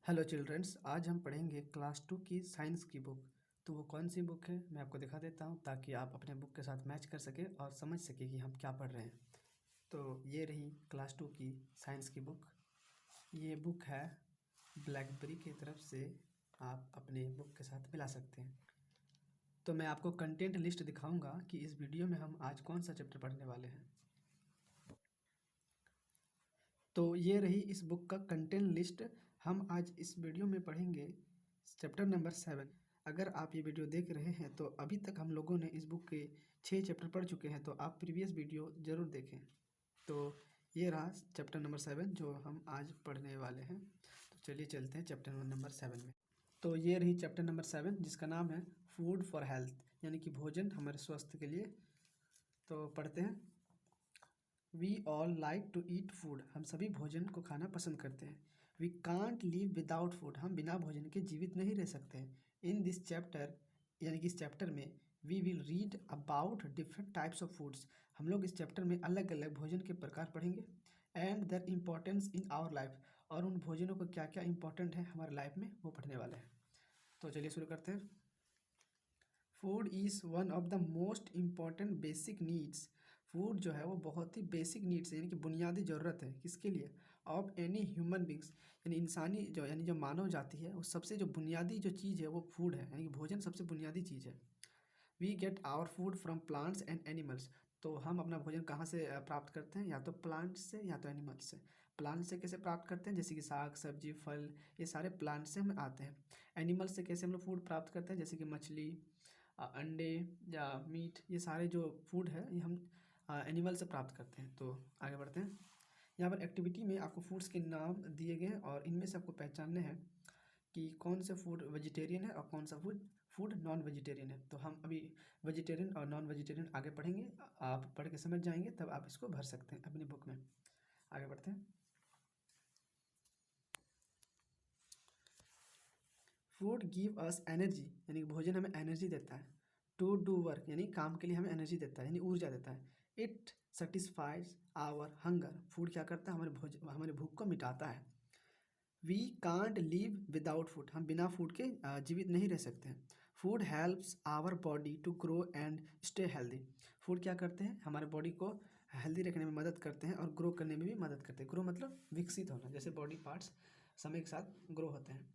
Hello children's, आज हम पढ़ेंगे क्लास 2 की साइंस की बुक। तो वो कौन सी बुक है मैं आपको दिखा देता हूँ ताकि आप अपने बुक के साथ मैच कर सके और समझ सके कि हम क्या पढ़ रहे हैं। तो ये रही क्लास 2 की साइंस की बुक। ये बुक है ब्लैकबेरी की तरफ से, आप अपने बुक के साथ मिला सकते हैं। तो मैं आपको कंटेंट लिस्ट दिखाऊंगा कि इस वीडियो में हम आज कौन सा चैप्टर पढ़ने वाले हैं। तो ये रही इस बुक का कंटेंट लिस्ट। हम आज इस वीडियो में पढ़ेंगे चैप्टर नंबर 7। अगर आप ये वीडियो देख रहे हैं तो अभी तक हम लोगों ने इस बुक के 6 चैप्टर पढ़ चुके हैं, तो आप प्रीवियस वीडियो ज़रूर देखें। तो ये रहा चैप्टर नंबर 7 जो हम आज पढ़ने वाले हैं। तो चलिए चलते हैं चैप्टर नंबर 7 में। तो ये रही चैप्टर नंबर 7 जिसका नाम है फूड फॉर हेल्थ, यानी कि भोजन हमारे स्वास्थ्य के लिए। तो पढ़ते हैं। We all like to eat food, हम सभी भोजन को खाना पसंद करते हैं। We can't live without food, हम बिना भोजन के जीवित नहीं रह सकते हैं। इन दिस चैप्टर, यानी कि इस चैप्टर में we will read about different types of foods, हम लोग इस चैप्टर में अलग अलग भोजन के प्रकार पढ़ेंगे। And their importance in our life, और उन भोजनों को क्या क्या इंपॉर्टेंट है हमारे लाइफ में वो पढ़ने वाले हैं। तो चलिए शुरू करते हैं। Food is one of the most important basic needs, food जो है वो बहुत ही बेसिक नीड्स है, यानी कि बुनियादी ज़रूरत है। किसके लिए? ऑफ एनी ह्यूमन बींग्स, यानी जो मानव जाति है वो सबसे जो बुनियादी जो चीज़ है वो फूड है, यानी कि भोजन सबसे बुनियादी चीज़ है। We get our food from plants and animals, तो हम अपना भोजन कहाँ से प्राप्त करते हैं? या तो प्लांट्स से या तो एनिमल्स से। प्लांट से कैसे प्राप्त करते हैं? जैसे कि साग सब्जी फल, ये सारे प्लांट से हम आते हैं। एनिमल्स से कैसे हम लोग फूड प्राप्त करते हैं? जैसे कि मछली, अंडे या मीट, ये सारे जो फूड है ये हम एनिमल से प्राप्त करते हैं। तो आगे बढ़ते हैं। यहाँ पर एक्टिविटी में आपको फूड्स के नाम दिए गए हैं और इनमें से आपको पहचानने हैं कि कौन से फूड वेजिटेरियन है और कौन सा फूड फूड नॉन वेजिटेरियन है। तो हम अभी वेजिटेरियन और नॉन वेजिटेरियन आगे पढ़ेंगे, आप पढ़ के समझ जाएंगे, तब आप इसको भर सकते हैं अपनी बुक में। आगे बढ़ते हैं। फूड गिव अस एनर्जी, यानी कि भोजन हमें एनर्जी देता है। टू डू वर्क, यानी काम के लिए हमें एनर्जी देता है, यानी ऊर्जा देता है। It satisfies our hunger, food क्या करता है? हमारे भूख को मिटाता है। We can't live without food, हम बिना फूड के जीवित नहीं रह सकते हैं। Food helps our body to grow and stay healthy, food क्या करते हैं? हमारे बॉडी को हेल्दी रखने में मदद करते हैं और ग्रो करने में भी मदद करते हैं। ग्रो मतलब विकसित होना, जैसे बॉडी पार्ट्स समय के साथ ग्रो होते हैं।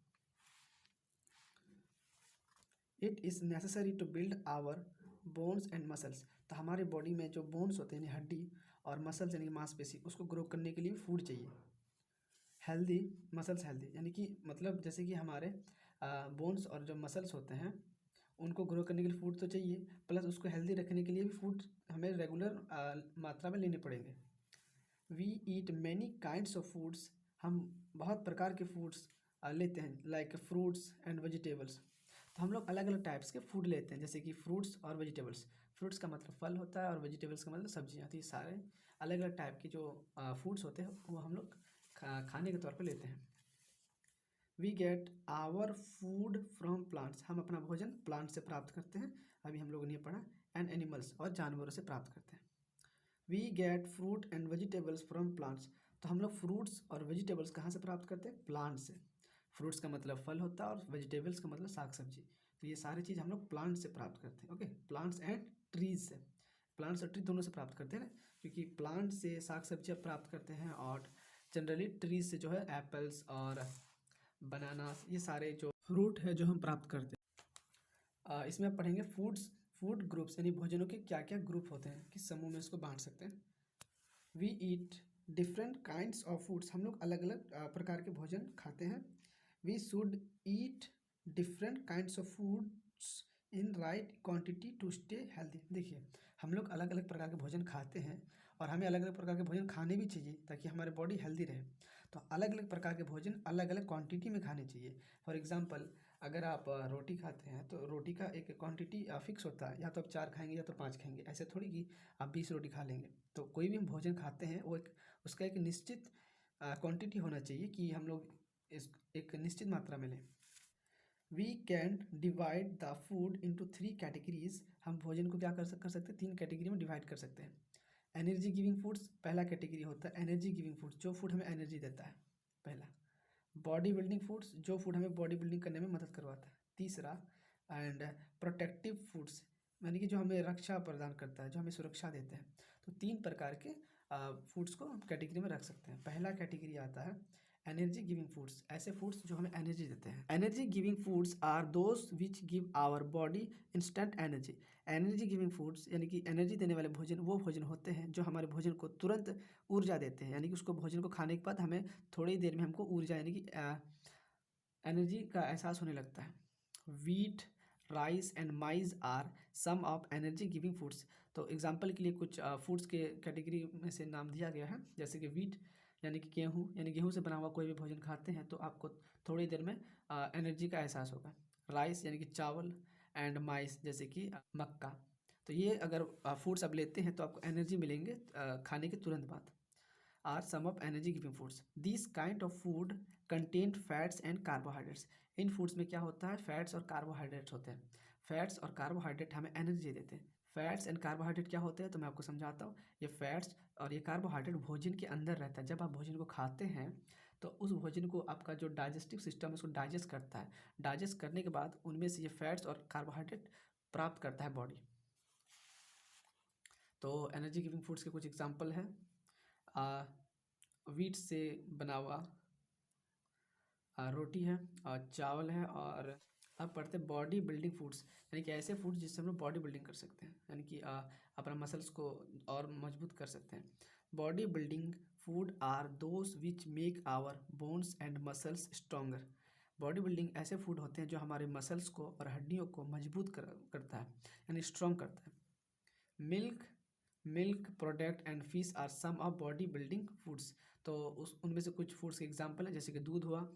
It is necessary to build our bones and muscles, तो हमारे बॉडी में जो बोन्स होते हैं यानी हड्डी और मसल्स यानी कि मांसपेशी, उसको ग्रो करने के लिए फूड चाहिए। हेल्दी मसल्स हेल्दी, यानी कि मतलब जैसे कि हमारे बोन्स और जो मसल्स होते हैं उनको ग्रो करने के लिए फूड तो चाहिए, प्लस उसको हेल्दी रखने के लिए भी फूड हमें रेगुलर मात्रा में लेने पड़ेंगे। We eat many kinds of foods, हम बहुत प्रकार के फूड्स लेते हैं, लाइक फ्रूट्स एंड वेजिटेबल्स। तो हम लोग अलग अलग टाइप्स के फूड लेते हैं, जैसे कि फ्रूट्स और वेजिटेबल्स। फ्रूट्स का मतलब फल होता है और वेजिटेबल्स का मतलब सब्जियाँ। तो ये सारे अलग अलग टाइप के जो फूड्स होते हैं वो हम लोग खाने के तौर पर लेते हैं। We get our food from plants, हम अपना भोजन प्लांट से प्राप्त करते हैं, अभी हम लोगों ने पढ़ा। एंड एनिमल्स, और जानवरों से प्राप्त करते हैं। We get fruit and vegetables from plants, तो हम लोग फ्रूट्स और वेजिटेबल्स कहाँ से प्राप्त करते हैं? प्लांट से। फ्रूट्स का मतलब फल होता है और वेजिटेबल्स का मतलब साग सब्जी। तो ये सारी चीज़ हम लोग प्लांट से प्राप्त करते हैं। ओके, प्लांट्स एंड ट्रीज से, प्लांट्स और ट्री दोनों से प्राप्त करते हैं ना, क्योंकि प्लांट से साग सब्जियाँ प्राप्त करते हैं और जनरली ट्रीज से जो है एप्पल्स और बनानास, ये सारे जो फ्रूट है जो हम प्राप्त करते हैं। इसमें आप पढ़ेंगे फूड ग्रुप्स, यानी भोजनों के क्या क्या ग्रुप होते हैं, किस समूह में इसको बांट सकते हैं। We eat different kinds of foods, हम लोग अलग अलग प्रकार के भोजन खाते हैं। We should eat different kinds of foods in right quantity to stay healthy. देखिए, हम लोग अलग अलग प्रकार के भोजन खाते हैं और हमें अलग अलग प्रकार के भोजन खाने भी चाहिए ताकि हमारी बॉडी हेल्दी रहे। तो अलग अलग प्रकार के भोजन अलग अलग क्वांटिटी में खाने चाहिए। फॉर एग्जांपल, अगर आप रोटी खाते हैं तो रोटी का एक क्वांटिटी फिक्स होता है, या तो आप 4 खाएंगे या तो 5 खाएंगे, ऐसे थोड़ी कि आप 20 रोटी खा लेंगे। तो कोई भी हम भोजन खाते हैं वो उसका एक निश्चित क्वांटिटी होना चाहिए कि हम लोग इस एक निश्चित मात्रा में लें। We can divide the food into 3 categories, हम भोजन को क्या कर सकते हैं? 3 कैटेगरी में डिवाइड कर सकते हैं। एनर्जी गिविंग फूड्स, पहला कैटेगरी होता है एनर्जी गिविंग फूड्स, जो फूड हमें एनर्जी देता है, पहला। बॉडी बिल्डिंग फूड्स, जो फूड हमें बॉडी बिल्डिंग करने में मदद करवाता है। तीसरा एंड प्रोटेक्टिव फूड्स, यानी कि जो हमें रक्षा प्रदान करता है, जो हमें सुरक्षा देते हैं। तो 3 प्रकार के फूड्स को हम कैटेगरी में रख सकते हैं। पहला कैटेगरी आता है एनर्जी गिविंग फूड्स, ऐसे फूड्स जो हमें एनर्जी देते हैं। Energy giving foods are those which give our body instant energy. Energy giving foods यानी कि एनर्जी देने वाले भोजन वो भोजन होते हैं जो हमारे भोजन को तुरंत ऊर्जा देते हैं, यानी कि उसको भोजन को खाने के बाद हमें थोड़ी देर में हमको ऊर्जा यानी कि एनर्जी का एहसास होने लगता है। Wheat, rice and maize are some of energy giving foods. तो एग्जांपल के लिए कुछ फूड्स के कैटेगरी में से नाम दिया गया है, जैसे कि वीट यानी कि गेहूँ, यानी गेहूँ से बना हुआ कोई भी भोजन खाते हैं तो आपको थोड़ी देर में एनर्जी का एहसास होगा। राइस यानी कि चावल, एंड माइस जैसे कि मक्का। तो ये अगर फूड्स आप लेते हैं तो आपको एनर्जी मिलेंगे खाने के तुरंत बाद। Are some of energy giving foods. This kind of food contain fats and carbohydrates. इन फूड्स में क्या होता है, फैट्स और कार्बोहाइड्रेट्स होते हैं। फैट्स और कार्बोहाइड्रेट हमें एनर्जी देते हैं। फैट्स एंड कार्बोहाइड्रेट क्या होते हैं तो मैं आपको समझाता हूँ। ये फैट्स और ये कार्बोहाइड्रेट भोजन के अंदर रहता है। जब आप भोजन को खाते हैं तो उस भोजन को आपका जो डाइजेस्टिव सिस्टम है उसको डाइजेस्ट करता है। डाइजेस्ट करने के बाद उनमें से ये फैट्स और कार्बोहाइड्रेट प्राप्त करता है बॉडी। तो एनर्जी गिविंग फूड्स के कुछ एग्जाम्पल हैं। वीट से बना हुआ रोटी है और चावल है। और अब पढ़ते हैं बॉडी बिल्डिंग फूड्स, यानी कि ऐसे फूड्स जिससे हम लोग बॉडी बिल्डिंग कर सकते हैं, यानी कि अपना मसल्स को और मजबूत कर सकते हैं। Body building food are those which make our bones and muscles stronger. Body building ऐसे फूड होते हैं जो हमारे मसल्स को और हड्डियों को मजबूत करता है, यानी स्ट्रॉन्ग करता है। Milk product and fish are some of body building foods. तो उनमें से कुछ फूड्स के एग्जाम्पल है, जैसे कि दूध हुआ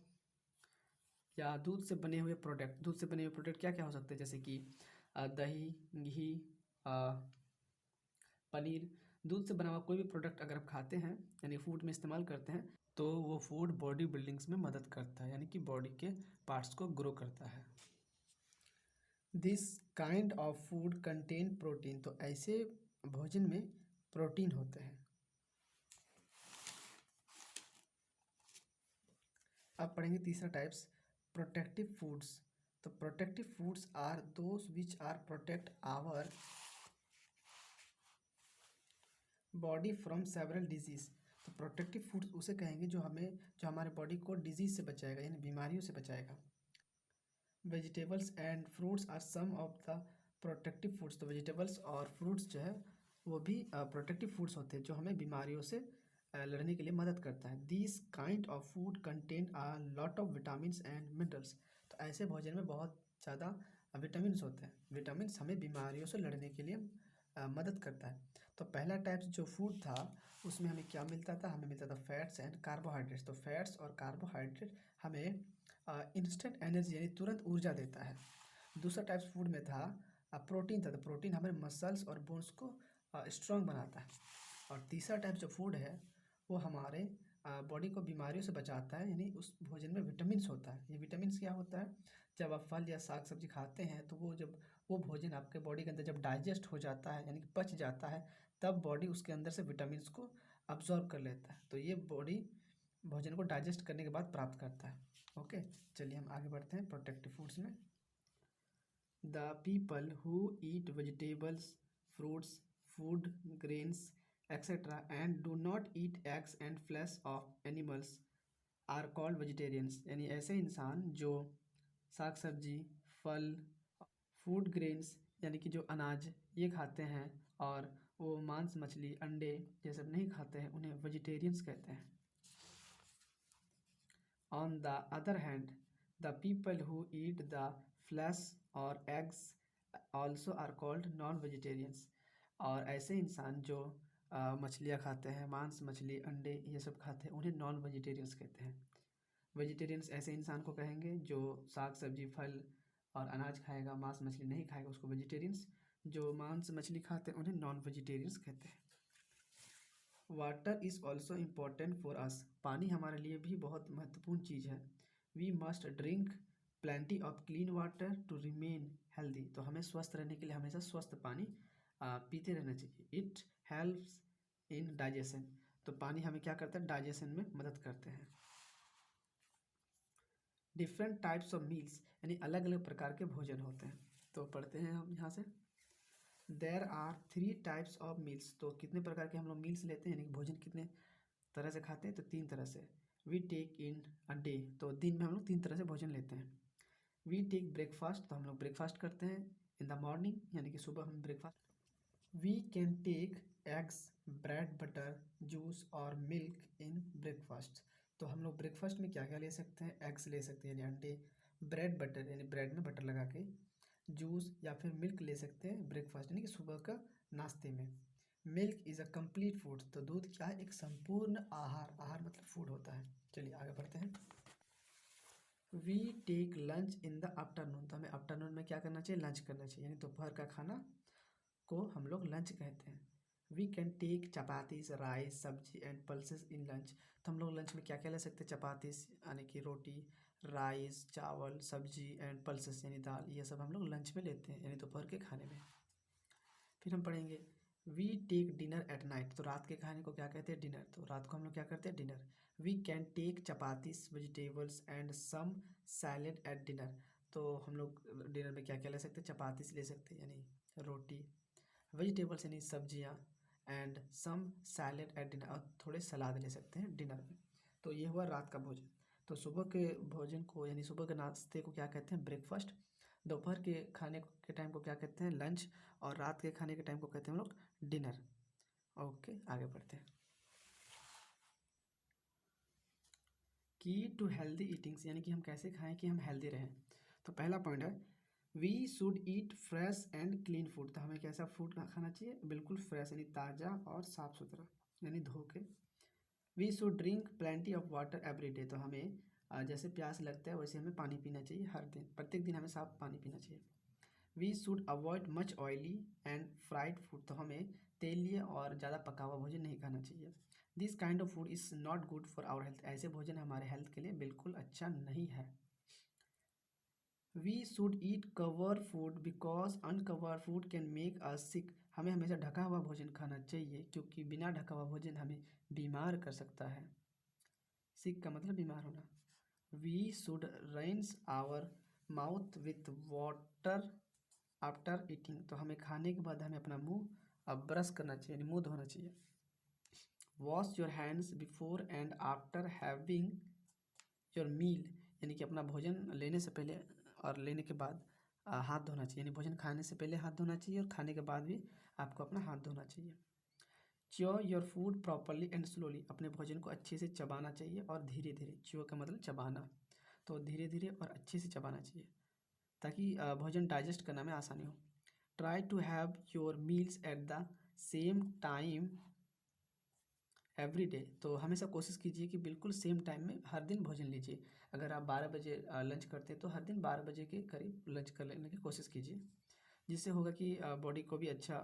या दूध से बने हुए प्रोडक्ट। दूध से बने हुए प्रोडक्ट क्या क्या हो सकते हैं, जैसे कि दही, घी, पनीर। दूध से बना हुआ कोई भी प्रोडक्ट अगर आप खाते हैं यानी फूड में इस्तेमाल करते हैं तो वो फूड बॉडी बिल्डिंग्स में मदद करता है, यानी कि बॉडी के पार्ट्स को ग्रो करता है। This kind of food contain protein. तो ऐसे भोजन में प्रोटीन होते हैं। अब पढ़ेंगे तीसरा टाइप्स, प्रोटेक्टिव फूड्स। तो protective foods are those which are protect our body from several disease. तो प्रोटेक्टिव फूड्स उसे कहेंगे जो हमारे बॉडी को डिजीज से बचाएगा, यानी बीमारियों से बचाएगा। Vegetables and fruits are some of the protective foods. तो वेजिटेबल्स और फ्रूट्स जो है वो भी प्रोटेक्टिव फूड्स होते हैं जो हमें बीमारियों से लड़ने के लिए मदद करता है। This kind of food contain a lot of vitamins and minerals. तो ऐसे भोजन में बहुत ज़्यादा विटामिन्स होते हैं। विटामिन्स हमें बीमारियों से लड़ने के लिए मदद करता है। तो पहला टाइप जो फूड था उसमें हमें क्या मिलता था, हमें मिलता था फैट्स एंड कार्बोहाइड्रेट्स। तो फैट्स और कार्बोहाइड्रेट हमें इंस्टेंट एनर्जी यानी तुरंत ऊर्जा देता है। दूसरा टाइप्स फूड में था प्रोटीन था। तो प्रोटीन हमारे मसल्स और बोन्स को स्ट्रॉन्ग बनाता है। और तीसरा टाइप जो फूड है वो हमारे बॉडी को बीमारियों से बचाता है, यानी उस भोजन में विटामिन्स होता है। ये विटामिन्स क्या होता है, जब आप फल या साग सब्जी खाते हैं तो वो भोजन आपके बॉडी के अंदर जब डाइजेस्ट हो जाता है यानी कि पच जाता है तब बॉडी उसके अंदर से विटामिन्स को अब्जॉर्ब कर लेता है। तो ये बॉडी भोजन को डाइजेस्ट करने के बाद प्राप्त करता है। ओके, चलिए हम आगे बढ़ते हैं प्रोटेक्टिव फूड्स में। The people who eat vegetables, fruits, food grains etcetera and do not eat eggs and flesh of animals are called vegetarians. यानी ऐसे इंसान जो साग सब्जी, फल, फूड ग्रेन्स यानी कि जो अनाज ये खाते हैं और वो मांस, मछली, अंडे ये सब नहीं खाते हैं, उन्हें वेजिटेरियंस कहते हैं। On the other hand, the people who eat the flesh or eggs also are called non-vegetarians। और ऐसे इंसान जो मछलियाँ खाते हैं, मांस, मछली, अंडे ये सब खाते हैं, उन्हें नॉन वेजिटेरियंस कहते हैं। वेजिटेरियंस ऐसे इंसान को कहेंगे जो साग सब्जी, फल और अनाज खाएगा, मांस मछली नहीं खाएगा, उसको वेजिटेरियंस। जो मांस मछली खाते हैं उन्हें नॉन वेजिटेरियंस कहते हैं। Water is also important for us. पानी हमारे लिए भी बहुत महत्वपूर्ण चीज़ है। We must drink plenty of clean water to remain healthy. तो हमें स्वस्थ रहने के लिए हमेशा स्वस्थ पानी पीते रहना चाहिए। It helps in digestion. तो पानी हमें क्या करता है, डाइजेशन में मदद करते हैं। डिफरेंट टाइप्स ऑफ मील्स यानी अलग अलग प्रकार के भोजन होते हैं। तो पढ़ते हैं हम यहाँ से। There are 3 types of meals. तो कितने प्रकार के हम लोग मील्स लेते हैं यानी भोजन कितने तरह से खाते हैं? तो 3 तरह से। We take in a day, तो दिन में हम लोग 3 तरह से भोजन लेते हैं। वी टेक ब्रेकफास्ट, तो हम लोग ब्रेकफास्ट करते हैं इन द मॉर्निंग यानी कि सुबह हम breakfast. We can take eggs, bread, butter, juice और मिल्क इन ब्रेकफास्ट। तो हम लोग ब्रेकफास्ट में क्या क्या ले सकते हैं? एग्स ले सकते हैं यानी अंडे, ब्रेड बटर यानी ब्रेड में बटर लगा के, जूस या फिर मिल्क ले सकते हैं ब्रेकफास्ट यानी कि सुबह का नाश्ते में। Milk is a complete food, तो दूध क्या है? एक संपूर्ण आहार, आहार मतलब फूड होता है। चलिए आगे बढ़ते हैं। We take lunch in the afternoon, तो हमें आफ्टरनून में क्या करना चाहिए? लंच करना चाहिए यानी दोपहर का खाना को हम लोग लंच कहते हैं। We can take chapatis, rice, sabzi and pulses in lunch. तो हम लोग लंच में क्या क्या ले सकते हैं? चपातीस यानी कि रोटी, राइस चावल, सब्जी एंड पल्सेस यानी दाल, ये सब हम लोग लंच में लेते हैं यानी दोपहर के खाने में। फिर हम पढ़ेंगे we take dinner at night, तो रात के खाने को क्या कहते हैं? डिनर। तो रात को हम लोग क्या करते हैं? Dinner. We can take chapatis, vegetables and some salad at dinner. तो हम लोग डिनर में क्या क्या ले सकते हैं? चपातीस ले सकते हैं यानी रोटी, वेजिटेबल्स यानी सब्जियाँ, and some salad at dinner, और थोड़े सलाद ले सकते हैं डिनर में। तो ये हुआ रात का भोजन। तो सुबह के भोजन को यानी सुबह के नाश्ते को क्या कहते हैं? ब्रेकफास्ट। दोपहर के खाने के टाइम को क्या कहते हैं? लंच। और रात के खाने के टाइम को कहते हैं हम लोग डिनर। ओके आगे बढ़ते हैं। की टू हेल्दी ईटिंग्स यानी कि हम कैसे खाएं कि हम हेल्दी रहें। तो पहला पॉइंट है we should eat fresh and clean food. तो हमें कैसा फूड खाना चाहिए? बिल्कुल फ्रेश यानी ताज़ा और साफ़ सुथरा यानी धो के। We should drink plenty of water every day. तो हमें जैसे प्यास लगता है वैसे हमें पानी पीना चाहिए हर दिन, प्रत्येक दिन हमें साफ पानी पीना चाहिए। We should avoid much oily and fried food. तो हमें तेलीय और ज़्यादा पका हुआ भोजन नहीं खाना चाहिए। This kind of food is not good for our health. ऐसे भोजन हमारे हेल्थ के लिए बिल्कुल अच्छा नहीं है। We should eat cover food because uncover food can make us sick. हमें हमेशा ढका हुआ भोजन खाना चाहिए क्योंकि बिना ढका हुआ भोजन हमें बीमार कर सकता है। सिक का मतलब बीमार होना। We should rinse our mouth with water after eating. तो हमें खाने के बाद हमें अपना मुंह अब ब्रश करना चाहिए यानी मुंह धोना चाहिए। Wash your hands before and after having your meal यानी कि अपना भोजन लेने से पहले और लेने के बाद हाथ धोना चाहिए यानी भोजन खाने से पहले हाथ धोना चाहिए और खाने के बाद भी आपको अपना हाथ धोना चाहिए। च्यो your food properly and slowly. अपने भोजन को अच्छे से चबाना चाहिए और धीरे धीरे। च्यो का मतलब चबाना, तो धीरे धीरे और अच्छे से चबाना चाहिए ताकि भोजन डाइजेस्ट करने में आसानी हो। Try to have your meals at the same time every day. तो हमेशा कोशिश कीजिए कि बिल्कुल सेम टाइम में हर दिन भोजन लीजिए। अगर आप 12 बजे लंच करते हैं तो हर दिन 12 बजे के करीब लंच कर लेने की कोशिश कीजिए, जिससे होगा कि बॉडी को भी अच्छा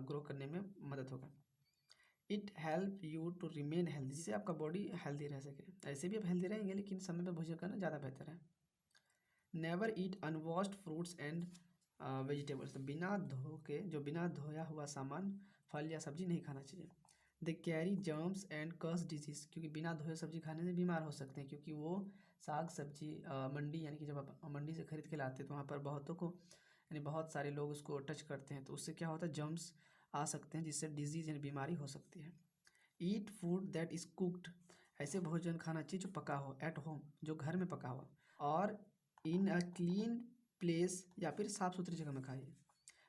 ग्रो करने में मदद होगा। It help you to remain healthy, जिससे आपका बॉडी हेल्दी रह सके। ऐसे भी आप हेल्दी रहेंगे लेकिन समय पर भोजन करना ज़्यादा बेहतर है। Never eat unwashed fruits and vegetables. तो बिना धोया हुआ सामान, फल या सब्जी नहीं खाना चाहिए। They carry germs and cause disease, क्योंकि बिना धोए सब्जी खाने से बीमार हो सकते हैं, क्योंकि वो साग सब्जी मंडी यानी कि जब आप मंडी से खरीद के लाते हैं तो वहाँ पर बहुतों को यानी बहुत सारे लोग उसको टच करते हैं तो उससे क्या होता है? जर्म्स आ सकते हैं जिससे डिजीज़ यानी बीमारी हो सकती है। Eat food that is cooked. ऐसे भोजन खाना चाहिए जो पका हो, एट होम जो घर में पका हुआ, और इन अ क्लीन प्लेस या फिर साफ़ सुथरी जगह में खाइए।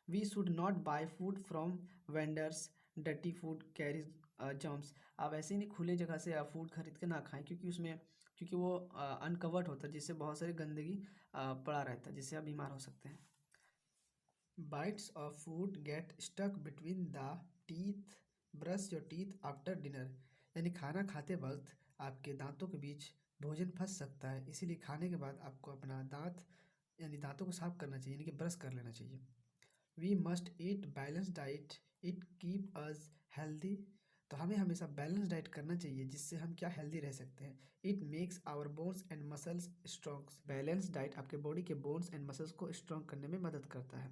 We should not buy food from vendors, dirty food carries germs. आप ऐसे ही नहीं खुले जगह से आप फूड खरीद के ना खाएं क्योंकि वो अनकवर्ड होता है जिससे बहुत सारी गंदगी पड़ा रहता है जिससे आप बीमार हो सकते हैं। Bites of food get stuck between the teeth, brush your teeth after dinner. यानी खाना खाते वक्त आपके दांतों के बीच भोजन फंस सकता है, इसीलिए खाने के बाद आपको अपना दांत यानी दांतों को साफ करना चाहिए यानी कि ब्रश कर लेना चाहिए। We must eat balance diet, it keep us healthy. तो हमें हमेशा बैलेंस डाइट करना चाहिए जिससे हम क्या हेल्दी रह सकते हैं। It makes our bones and muscles strong. Balance diet आपके बॉडी के बोन्स एंड मसल्स को स्ट्रॉन्ग करने में मदद करता है।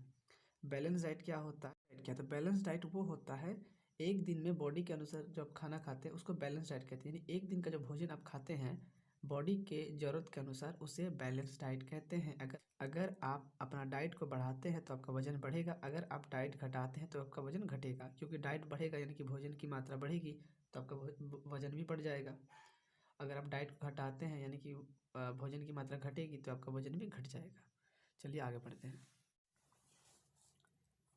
बैलेंस डाइट क्या होता है? क्या तो बैलेंस डाइट वो होता है एक दिन में बॉडी के अनुसार जो आप खाना खाते हैं उसको बैलेंस डाइट कहते हैं। यानी एक दिन का जो भोजन आप खाते हैं बॉडी के ज़रूरत के अनुसार उसे बैलेंस डाइट कहते हैं। अगर आप अपना डाइट को बढ़ाते हैं तो आपका वज़न बढ़ेगा, अगर आप डाइट घटाते हैं तो आपका वज़न घटेगा, क्योंकि डाइट बढ़ेगा यानी कि भोजन की मात्रा बढ़ेगी तो आपका वज़न भी बढ़ जाएगा। अगर आप डाइट को घटाते हैं यानी कि भोजन की मात्रा घटेगी तो आपका वज़न भी घट जाएगा। चलिए आगे बढ़ते हैं।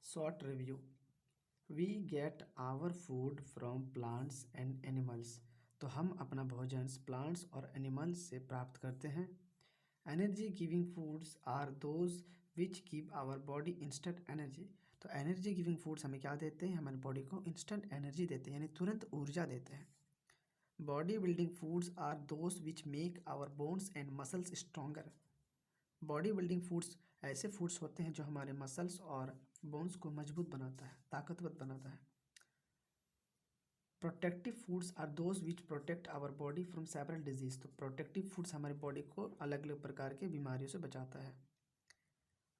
Short review. We get our food from plants and animals. तो हम अपना भोजन प्लांट्स और एनिमल्स से प्राप्त करते हैं। Energy giving foods are those which give our body instant energy. तो एनर्जी गिविंग फूड्स हमें क्या देते हैं? हमारी बॉडी को इंस्टेंट एनर्जी देते हैं, यानी तुरंत ऊर्जा देते हैं। Body building foods are those which make our bones and muscles stronger. Body building foods ऐसे फूड्स होते हैं जो हमारे मसल्स और बोन्स को मजबूत बनाता है, ताकतवर बनाता है। Protective foods are those which protect our body from several disease. तो प्रोटेक्टिव फूड्स हमारी बॉडी को अलग अलग प्रकार के बीमारियों से बचाता है।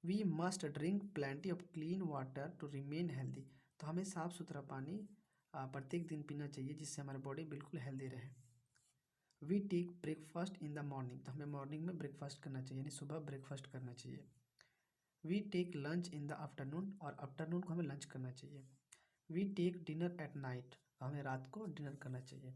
We must drink plenty of clean water to remain healthy. तो हमें साफ़ सुथरा पानी प्रत्येक दिन पीना चाहिए, जिससे हमारी बॉडी बिल्कुल हेल्दी रहे। We take breakfast in the morning. तो हमें मॉर्निंग में ब्रेकफास्ट करना चाहिए, यानी सुबह ब्रेकफास्ट करना चाहिए। We take lunch in the afternoon, और आफ्टरनून को हमें लंच करना चाहिए। We take dinner at night. हमें रात को डिनर करना चाहिए।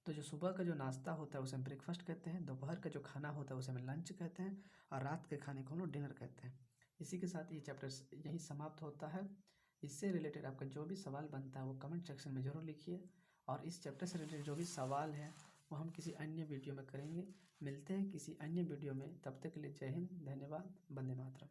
तो जो सुबह का जो नाश्ता होता है उसे हम ब्रेकफास्ट कहते हैं, दोपहर का जो खाना होता है उसे हम लंच कहते हैं, और रात के खाने को हम लोग डिनर कहते हैं। इसी के साथ ये चैप्टर यहीं समाप्त होता है। इससे रिलेटेड आपका जो भी सवाल बनता है वो कमेंट सेक्शन में ज़रूर लिखिए, और इस चैप्टर से रिलेटेड जो भी सवाल है वो हम किसी अन्य वीडियो में करेंगे। मिलते हैं किसी अन्य वीडियो में, तब तक के लिए जय हिंद, धन्यवाद, वंदे मातरम।